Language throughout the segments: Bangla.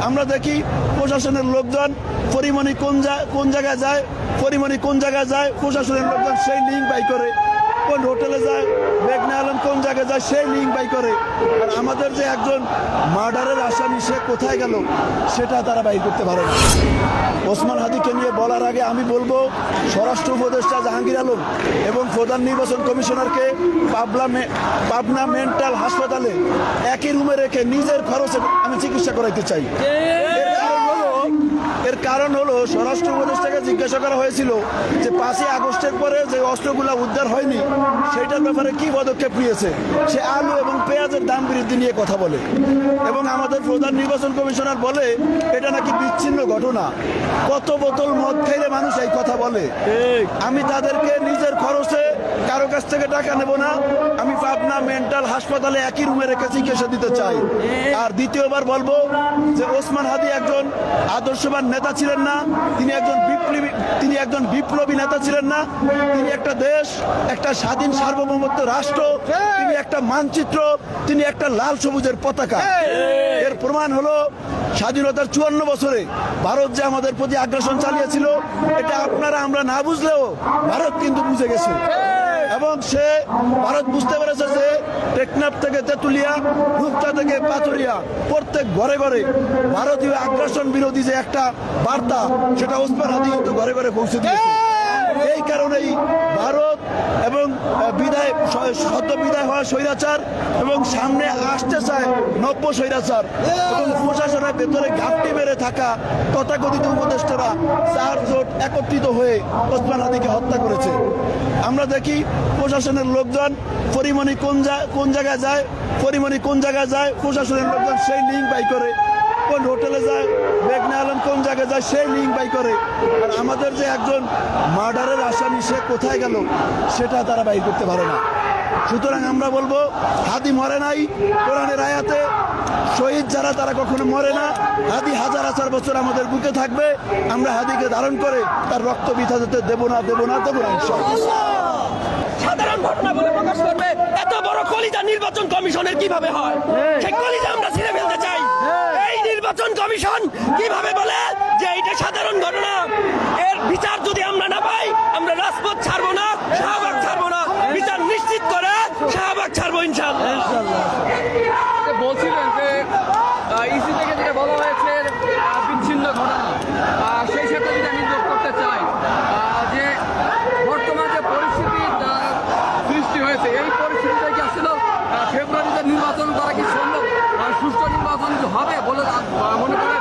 আমরা দেখি প্রশাসনের লোকজন পরিমণি কোন জায়গায় যায়, পরিমণি কোন জায়গায় যায়, প্রশাসনের লোকজন সেই লিঙ্ক বাই করে, কোন হোটেলে যায়, মেঘনা আলম কোন জায়গায় যায় সেই লিঙ্ক বাই করে। আর আমাদের যে একজন মার্ডারের আসামি সে কোথায় গেল সেটা তারা বাইর করতে পারে না। ওসমান হাদিকে নিয়ে বলার আগে আমি বলবো স্বরাষ্ট্র উপদেষ্টা জাহাঙ্গীর আলম এবং প্রধান নির্বাচন কমিশনারকে পাবনা মেন্টাল হাসপাতালে একই রুমে রেখে নিজের খরচে আমি চিকিৎসা করাইতে চাই। এর কারণ হলো স্বরাষ্ট্র উপদেষ্টাকে জিজ্ঞাসা করা হয়েছিল যে 5ই আগস্টের পরে যে অস্ত্রগুলো উদ্ধার হয়নি সেইটার ব্যাপারে কি পদক্ষেপ নিয়েছে। সে আলু এবং পেঁয়াজের দাম বৃদ্ধি নিয়ে কথা বলে এবং আমাদের প্রধান নির্বাচন কমিশনার বলে এটা নাকি বিচ্ছিন্ন ঘটনা। কত বোতল মদ খাইলে মানুষ এই কথা বলে। আমি তাদেরকে নিজের খরচে কারো কাছ থেকে টাকা নেব না। আমি পাবনা মেন্টাল হাসপাতালে একই রুমে রেখে চিকিৎসা দিতে চাই। আর দ্বিতীয়বার বলবো যে ওসমান হাদি একজন আদর্শবান নেতা ছিলেন না, তিনি একজন বিপ্লবী নেতা ছিলেন না। তিনি একটা দেশ, একটা স্বাধীন সার্বভৌমত্ব রাষ্ট্র, তিনি একটা মানচিত্র, তিনি একটা লাল সবুজের পতাকা। এর প্রমাণ হলো স্বাধীনতার 54 বছরে ভারত যে আমাদের প্রতি আগ্রাসন চালিয়েছিল এটা আমরা না বুঝলেও ভারত কিন্তু বুঝে গেছে এবং সে ভারত বুঝতে পেরেছে যে টেকনাফ থেকে তেঁতুলিয়া, রূপচা থেকে পাথুরিয়া প্রত্যেক ঘরে ঘরে ভারতীয় আগ্রাসন বিরোধী যে একটা বার্তা সেটা ওসমান হাদি কিন্তু ঘরে ঘরে পৌঁছে দিয়েছে। এই কারণেই ভারত এবং সদ্য বিদায় হওয়া স্বৈরাচার এবং সামনে আসতে চায় নব্য স্বৈরাচার এবং প্রশাসনের ভেতরে ঘাপটি মেরে থাকা তথাকথিত উপদেষ্টারা 4 জোট একত্রিত হয়ে ওসমান হাদিকে হত্যা করেছে। আমরা দেখি প্রশাসনের লোকজন পরিমণি কোন জায়গায় যায়, পরিমণি কোন জায়গায় যায়, প্রশাসনের লোকজন সেই লিঙ্ক বাই করে, কোন হোটেলে যায়, মেঘনা আলম কোন জায়গায় যায় সেই লিঙ্ক বাই করে। আর আমাদের যে একজন মার্ডারের আসামি সে কোথায় গেল সেটা তারা বাইর করতে পারে না। সুতরাং আমরা বলবো হাদি মরে নাই। কোরআনের আয়াতে শহীদ যারা তারা কখনো মরে না। হাদি হাজার হাজার বছর আমাদের বুকে থাকবে। আমরা হাদিকে ধারণ করে তার রক্ত বৃথা যেতে দেব না ইনশাআল্লাহ। সাধারণ ঘটনা বলে প্রকাশ করবে এত বড় কলিজা নির্বাচন কমিশনের কিভাবে হয়? সেই কলিজা আমরা ছিঁড়ে ফেলতে চাই। এই নির্বাচন কমিশন কিভাবে বলে যে এটা সাধারণ ঘটনা? এর বিচার যদি আমরা না পাই আমরা রাজপথ ছাড়বো না, শাহবাগ ছাড়বো না। বিচার নিশ্চিত করে শাহবাগ ছাড়বো ইনশাআল্লাহ। বলছিলেন যে ইসি থেকে যেটা বলা হয়েছে বিচ্ছিন্ন ঘটনা, সেই সাথে যদি আমি যোগ করতে চাই যে বর্তমান যে পরিস্থিতি সৃষ্টি হয়েছে এই পরিস্থিতিটা কি আসলে ফেব্রুয়ারিতে নির্বাচন করা কি সম্ভব, সুষ্ঠু নির্বাচন হবে বলে মনে করেন?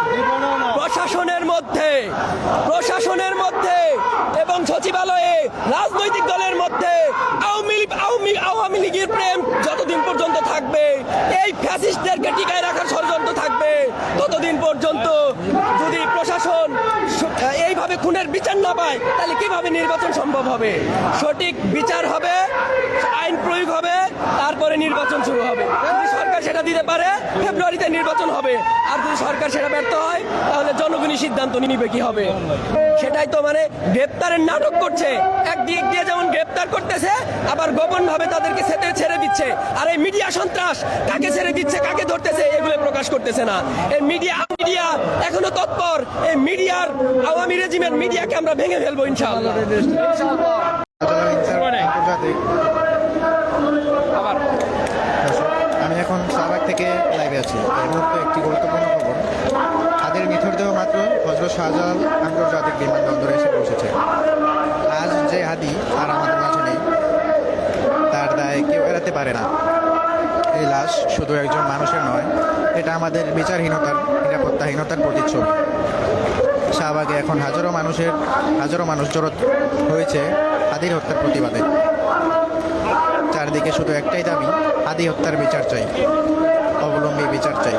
প্রশাসনের মধ্যে এবং সচিবালয়ে রাজনৈতিক দলের মধ্যে আওয়ামী লীগের প্রেম যতদিন পর্যন্ত থাকবে, এই ফ্যাসিস্টদেরকে টিকায় রাখার ষড়যন্ত্র থাকবে ততদিন পর্যন্ত। যদি প্রশাসন এইভাবে খুনের বিচার না পায় তাহলে কিভাবে নির্বাচন সম্ভব হবে? সঠিক বিচার হবে, আইন প্রয়োগ হবে, তারপরে নির্বাচন শুরু হবে। যদি সরকার সেটা দিতে পারে ফেব্রুয়ারিতে নির্বাচন হবে, আর যদি সরকার সেটা ব্যর্থ হয় তাহলে জনগণই সিদ্ধান্ত নিবে কি হবে। সেটাই তো গ্রেপ্তারের নাটক করছে। একদিক দিয়ে যেমন গ্রেপ্তার করতেছে আবার গোপন ভাবে তাদেরকে ছেড়ে দিচ্ছে। আর এই মিডিয়া সন্ত্রাস কাকে ছেড়ে দিচ্ছে, কাকে ধরতেছে এগুলো প্রকাশ করতেছে না। এই মিডিয়া এখনো তৎপর। এই মিডিয়ার আওয়ামী রেজিমের মিডিয়াকে আমরা ভেঙে ফেলবো ইনশাআল্লাহ। আমি এখন শাহবাগ থেকে লাইভে আছি। এই মুহূর্তে একটি গুরুত্বপূর্ণ খবর, হাদির মৃতদেহ মাত্র হযরত শাহজালাল আন্তর্জাতিক বিমানবন্দরে এসে পৌঁছেছে। আজ যে হাদি আর আমাদের মাঝে নেই, তার দায় কেউ এড়াতে পারে না। এই লাশ শুধু একজন মানুষের নয়, এটা আমাদের বিচারহীনতার, নিরাপত্তাহীনতার প্রতিচ্ছবি। শাহবাগে এখন হাজারো মানুষ জড়ো হয়েছে হাদির হত্যার প্রতিবাদে। চারদিকে শুধু একটাই দাবি, হাদি হত্যার বিচার চাই, অবলম্বী বিচার চাই।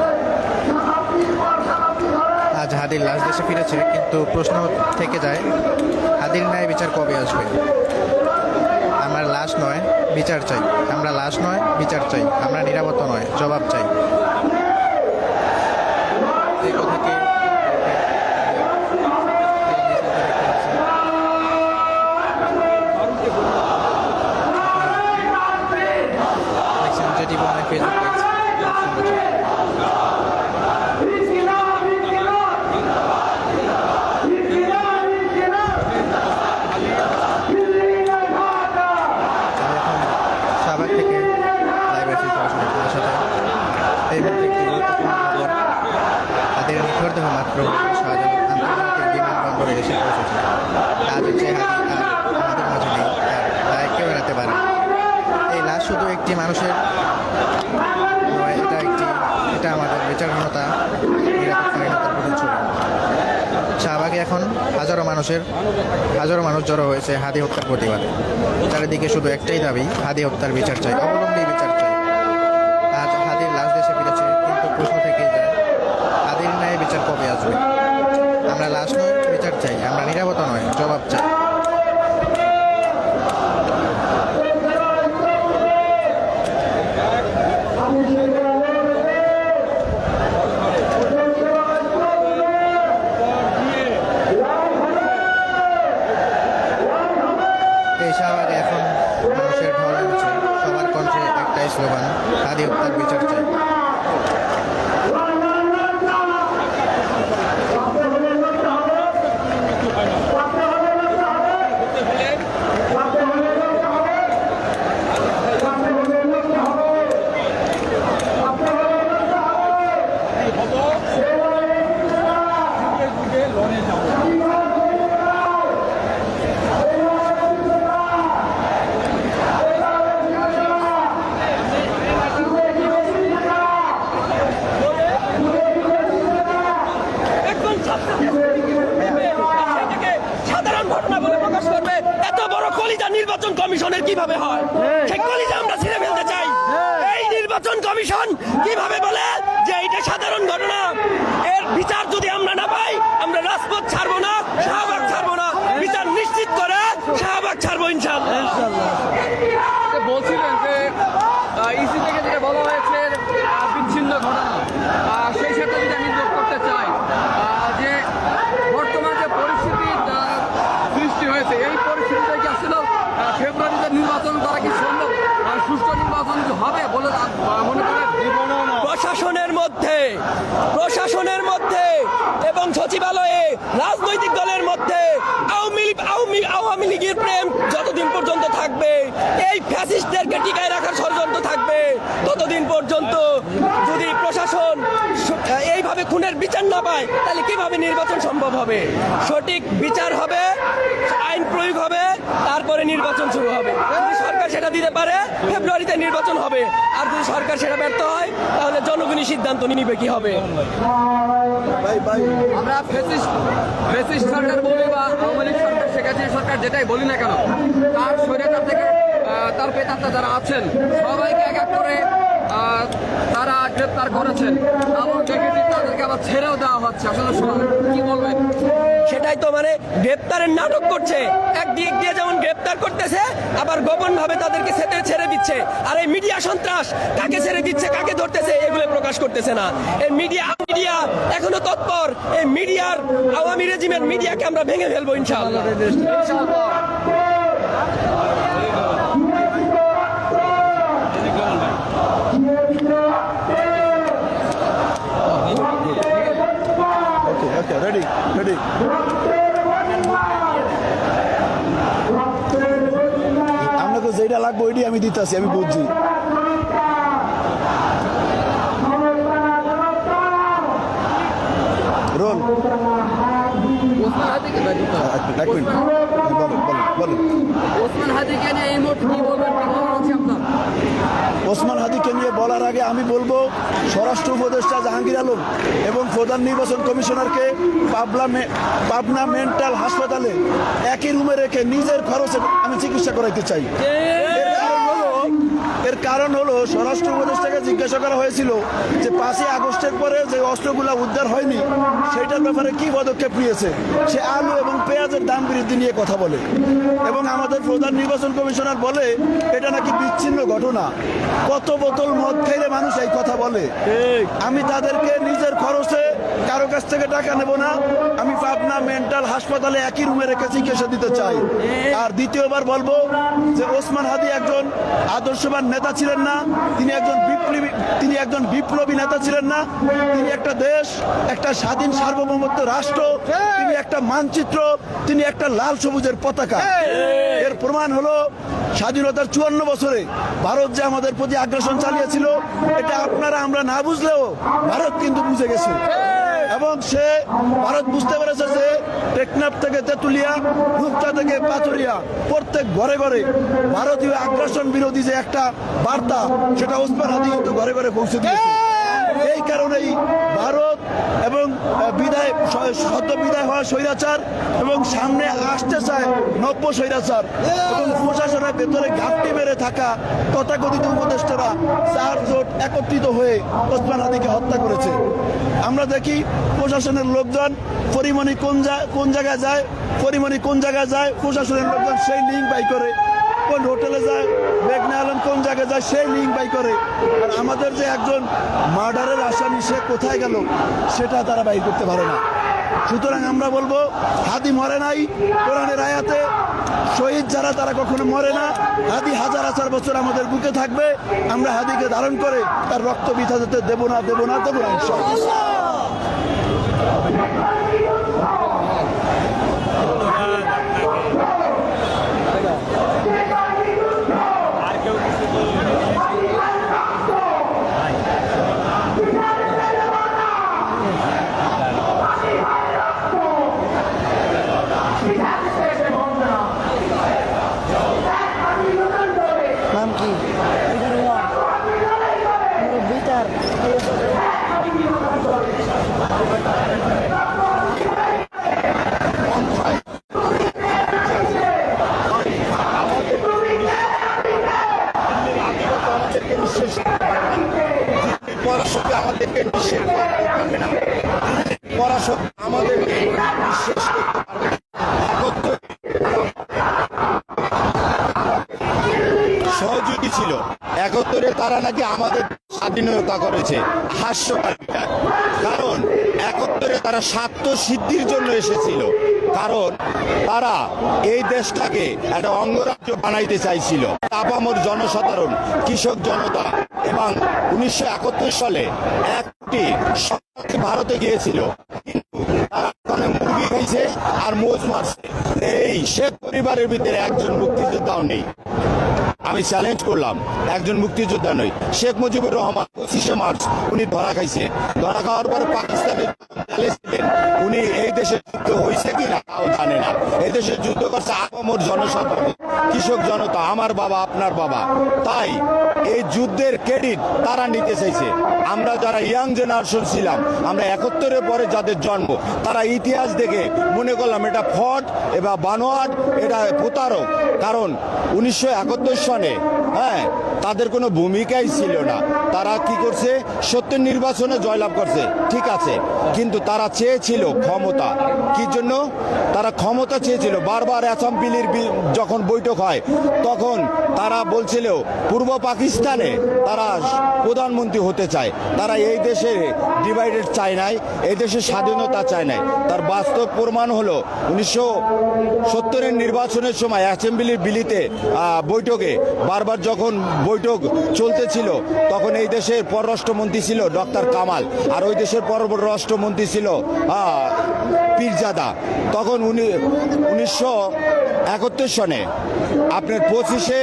আজ হাদির লাশ দেশে ফিরেছে, কিন্তু প্রশ্ন থেকে যায় হাদির ন্যায় বিচার কবে আসবে? আমার লাশ নয়, বিচার চাই। আমরা লাশ নয়, বিচার চাই। আমরা নিরাপত্তা নয়, জবাব চাই। এই কথাকে ফেসবুক পেজ মৃতদেহ মাত্র শাহজালাল আন্তর্জাতিক বিমানবন্দরে এসে পৌঁছেছে। আজ যে হাদি আর আমাদের মাঝে নেই, তার কেউ এড়াতে পারে না। এই লাশ শুধু একটি মানুষের নয়, এটা আমাদের বিচারহীনতা, নিরাপত্তাহীনতার প্রতিচ্ছবি। শাহবাগে এখন হাজারো মানুষ জড়ো হয়েছে হাদি হত্যার প্রতিবাদে। চারিদিকে শুধু একটাই দাবি, হাদি হত্যার বিচার চাই, অবলম্বী বিচার চাই। আজ হাদির লাশ দেশে ফিরেছে, কিন্তু প্রশ্ন থেকেই যায়, হাদির ন্যায় বিচার কবে আসবে? আমরা লাশ নয়, বিচার চাই। আমরা নিরাপত্তা নয়, জবাব চাই। এই শাহবাগে এখন মানুষের ঢল নেমেছে, সবার কণ্ঠে একটাই স্লোগান, হাদি হত্যার বিচার চাই। সাধারণ ঘটনা বলে প্রকাশ করবে। এত বড় কলিজা নির্বাচন কমিশনের কিভাবে হয়? সেই কলিজা আমরা ছিঁড়ে ফেলতে চাই। এই নির্বাচন কমিশন কিভাবে বলে যে এটা সাধারণ ঘটনা? এর বিচার যদি আমরা না পাই, আমরা রাজপথ ছাড়বো না, শাহবাগ ছাড়বো না। বিচার নিশ্চিত করে শাহবাগ ছাড়বো ইনশাআল্লাহ। বলছিলেন যে ইসি থেকে যেটা বলা হয়েছে বিচ্ছিন্ন ঘটনা, সেই সাথে যদি আমি যোগ করতে চাই যে বর্তমান যে পরিস্থিতি সৃষ্টি হয়েছে, এই পরিস্থিতিতে কি আসলে ফেব্রুয়ারিতে নির্বাচন করা কি সম্ভব? সুষ্ঠু নির্বাচন কি হবে বলে মনে করেন? প্রশাসনের মধ্যে এবং সচিবালয়ে রাজনৈতিক দলের মধ্যে আওয়ামী লীগের প্রেম যতদিন পর্যন্ত থাকবে, এই ফ্যাসিস্টদেরকে টিকায় রাখার ষড়যন্ত্র থাকবে, ততদিন পর্যন্ত যদি প্রশাসন এইভাবে খুনের বিচার না পায়, তাহলে কিভাবে নির্বাচন সম্ভব হবে? সঠিক বিচার হবে, আইন প্রয়োগ হবে, তারপরে নির্বাচন শুরু হবে। যদি সরকার সেটা দিতে পারে, ফেব্রুয়ারিতে নির্বাচন হবে। আর যদি সরকার সেটা ব্যর্থ হয়, তাহলে জনগণই সিদ্ধান্ত নিবে কি হবে। আমরা ফেসিস্ট সরকার বলি বা আওয়ামী লীগ সরকার, শেখ হাসিনা সরকার যেটাই বলি না কেন, তার স্বৈরাচার থেকে তার পেতাত্তা যারা আছেন সবাইকে এক এক করে তারা গ্রেপ্তার করেছেন এবং দেখেছি তাদেরকে আবার ছেড়েও দেওয়া হচ্ছে। আসলে কি বলবেন? সেটাই তো, মানে গ্রেপ্তারের নাটক করছে। একদিক দিয়ে যেমন গ্রেপ্তার করতেছে, আবার গোপন ভাবে তাদেরকে ছেড়ে দিচ্ছে। আর এই মিডিয়া সন্ত্রাস কাকে ছেড়ে দিচ্ছে, কাকে ধরতেছে, এগুলো প্রকাশ করতেছে না। এই মিডিয়া এখনো তৎপর। এই মিডিয়ার আওয়ামী রেজিমের মিডিয়াকে আমরা ভেঙে ফেলবো ইনশাআল্লাহ। Okay, ready. আপনাকে যেটা লাগবে ওইটি আমি দিতেছি, আমি বুঝছি। রোল ওসমান হাদিকে বলেন। ওসমান হাদিকে নিয়ে এই মুহূর্তে কি বলবেন? কি বলার আছে আপনার? ওসমান হাদিকে নিয়ে বলার আগে আমি বলবো, স্বরাষ্ট্র উপদেষ্টা জাহাঙ্গীর আলম এবং প্রধান নির্বাচন কমিশনারকে পাবনা মেন্টাল হাসপাতালে একই রুমে রেখে নিজের খরচে আমি চিকিৎসা করাইতে চাই। এর কারণ হলো স্বরাষ্ট্র উপদেষ্টাকে জিজ্ঞাসা করা হয়েছিল যে 5ই আগস্টের পরে যে অস্ত্রগুলো উদ্ধার হয়নি সেইটার ব্যাপারে কি পদক্ষেপ নিয়েছে। সে আলু এবং পেঁয়াজের দাম বৃদ্ধি নিয়ে কথা বলে এবং আমাদের প্রধান নির্বাচন কমিশনার বলে এটা নাকি বিচ্ছিন্ন ঘটনা। কত বোতল মদ খাইলে মানুষ এই কথা বলে? আমি তাদেরকে নিজের খরচে কারো কাছ থেকে টাকা নেব না। আমি পাবনা মেন্টাল হাসপাতালে একই রুমে রেখে চিকিৎসা দিতে চাই। আর দ্বিতীয়বার বলবো যে ওসমান হাদি একজন আদর্শবান নেতা ছিলেন না, তিনি একজন বিপ্লবী নেতা ছিলেন না। তিনি একটা দেশ, একটা স্বাধীন সার্বভৌমত্ব রাষ্ট্র, তিনি একটা মানচিত্র, তিনি একটা লাল সবুজের পতাকা। এর প্রমাণ হলো স্বাধীনতার 54 বছরে ভারত যে আমাদের প্রতি আগ্রাসন চালিয়েছিল, এটা আপনারা আমরা না বুঝলেও ভারত কিন্তু বুঝে গেছে। এবং সে ভারত বুঝতে পেরেছে যে টেকনাফ থেকে তেঁতুলিয়া, রূপচা থেকে পাথুরিয়া প্রত্যেক ঘরে ঘরে ভারতীয় আগ্রাসন বিরোধী যে একটা বার্তা, সেটা ওসমান হাদি কিন্তু ঘরে ঘরে পৌঁছে দিয়েছে। এই কারণেই ভারত এবং সদ্য বিদায় হওয়া স্বৈরাচার এবং সামনে আসতে চায় নব্য স্বৈরাচার এবং প্রশাসনের ভেতরে ঘাপটি মেরে থাকা তথাকথিত উপদেষ্টারা 4 জোট একত্রিত হয়ে ওসমান হাদিকে হত্যা করেছে। আমরা দেখি প্রশাসনের লোকজন পরিমণি কোন জায়গায় যায়, প্রশাসনের লোকজন সেই লিঙ্ক বাই করে, কোন হোটেলে যায়, মেঘনা আলম কোন জায়গায় যায় সেই লিঙ্ক বাই করে। আর আমাদের যে একজন মার্ডারের আসামি সে কোথায় গেল সেটা তারা বাই করতে পারে না। সুতরাং আমরা বলবো হাদি মরে নাই, কোরআনের আয়াতে শহীদ যারা তারা কখনো মরে না। হাদি হাজার হাজার বছর আমাদের বুকে থাকবে, আমরা হাদিকে ধারণ করে তার রক্ত বৃথা যেতে দেবো না ইনশাআল্লাহ। নাম কি? বিচার আমাদেরকে নিঃশেষ করতে পারবে না, পরাশক্তি আমাদের নিঃশেষ করতে পারবে না। সহযোগী ছিল 71-এ, তারা নাকি আমাদের স্বাধীনতা করেছে। হাস্যকর ব্যাপার। কারণ 71-এ তারা স্বার্থ সিদ্ধির জন্য এসেছিল, কারণ তারা এই দেশটাকে একটা অঙ্গরাজ্য বানাইতে চাইছিল। আপামর জনসাধারণ, কৃষক জনতা এবং 1971 সালে একটি সরকার ভারতে গিয়েছিল, কিন্তু তারা ওখানে মুরগি খাইছে আর মোজ মারছে। এই শেখ পরিবারের ভিতরে একজন মুক্তিযোদ্ধাও নেই। আমি চ্যালেঞ্জ করলাম, একজন মুক্তিযোদ্ধা নই। শেখ মুজিবুর রহমান 25শে মার্চ উনি ধরা খাইছে, ধরা খাওয়ার পরে পাকিস্তানের ছিলেন। উনি এই দেশে যুদ্ধ হয়েছে কিনা তাও জানে না। এই দেশে যুদ্ধ করছে আপামর জনসাধারণ, কৃষক জনতা, আমার বাবা আপনার বাবা। তাই এই যুদ্ধের ক্রেডিট তারা নিতে চাইছে। আমরা যারা ইয়াং জেনারেশন ছিলাম, আমরা 71-এর পরে যাদের জন্ম, তারা ইতিহাস দেখে মনে করলাম এটা ফ্রড, এবার বানোয়াট, এটা প্রতারক। কারণ 1971 সনে তাদের কোনো ভূমিকাই ছিল না। তারা কি করছে, সত্যের নির্বাচনে জয়লাভ করছে, ঠিক আছে, কিন্তু তারা চেয়েছিল ক্ষমতা। কি জন্য তারা ক্ষমতা চেয়েছিল? বারবার অ্যাসেম্বলির যখন বৈঠক হয় তখন তারা বলছিল পূর্ব পাকিস্তানে তারা প্রধানমন্ত্রী হতে চায়। তারা এই দেশে ডিভাইডেড চায় নাই, এই দেশে স্বাধীনতা চায় নাই। তার বাস্তব প্রমাণ হলো 1970-এর নির্বাচনের সময় অ্যাসেম্বলির বিলিতে বৈঠকে বারবার যখন বৈঠক চলতেছিল, তখন এই দেশের পররাষ্ট্রমন্ত্রী ছিল ডক্টর কামাল, আর ওই দেশের পররাষ্ট্রমন্ত্রী ছিল পীরজাদা। তখন 1971 সনে আপনার 25শে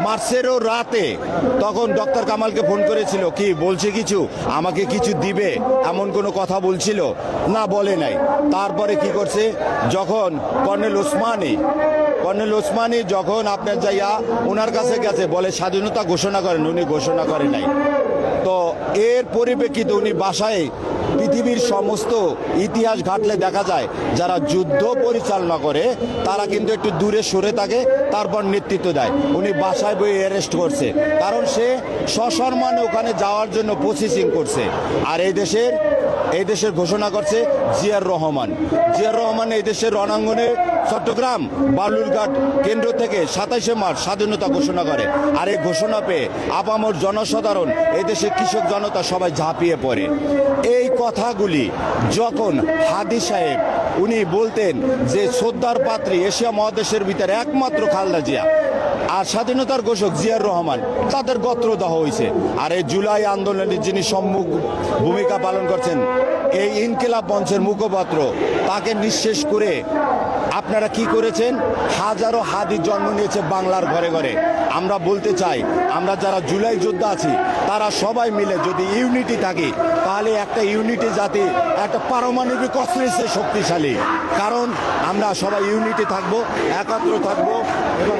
মার্চেরও রাতে তখন ডক্টর কামালকে ফোন করেছিল, কি বলছে কিছু, আমাকে কিছু দিবে এমন কোনো কথা বলছিল না, বলে নাই। তারপরে কি করছে, যখন কর্নেল ওসমানী যখন আপনার যাইয়া ওনার কাছে গেছে, বলে স্বাধীনতা ঘোষণা করেন, উনি ঘোষণা করে নাই। তো এর পরিপ্রেক্ষিতে উনি বাসায় পৃথিবীর সমস্ত ইতিহাস ঘাটলে দেখা যায় যারা যুদ্ধ পরিচালনা করে তারা কিন্তু একটু দূরে সরে থাকে, তারপর নেতৃত্ব দেয়। উনি বাসায় বই অ্যারেস্ট করছে, কারণ সে সসম্মানে ওখানে যাওয়ার জন্য প্রসেসিং করছে। আর এই দেশের ঘোষণা করছে জিয়ার রহমান এই দেশের রণাঙ্গনে চট্টগ্রাম বালুরঘাট কেন্দ্র থেকে 27শে মার্চ স্বাধীনতা ঘোষণা করে। আর এই ঘোষণা পেয়ে আপামর জনসাধারণ, এই দেশের কৃষক জনতা সবাই ঝাঁপিয়ে পড়ে। এই কথাগুলি যখন হাদি সাহেব উনি বলতেন যে শ্রদ্ধার পাত্রী এশিয়া মহাদেশের ভিতরে একমাত্র খালেদা জিয়া, আর স্বাধীনতার ঘোষক জিয়াউর রহমান তাদের গোত্রদাহ হয়েছে। আর এই জুলাই আন্দোলনের যিনি সম্মুখ ভূমিকা পালন করছেন এই ইনকিলাব মঞ্চের মুখপাত্র, তাকে নিঃশেষ করে আপনারা কি করেছেন? হাজারো হাদির জন্ম নিয়েছে বাংলার ঘরে ঘরে। আমরা বলতে চাই, আমরা যারা জুলাই যোদ্ধা আছি তারা সবাই মিলে যদি ইউনিটি থাকি, তাহলে একটা ইউনিটি জাতি একটা পারমাণবিক অস্ত্রের চেয়ে শক্তিশালী। কারণ আমরা সবাই ইউনিটি থাকবো, একাত্র থাকবো এবং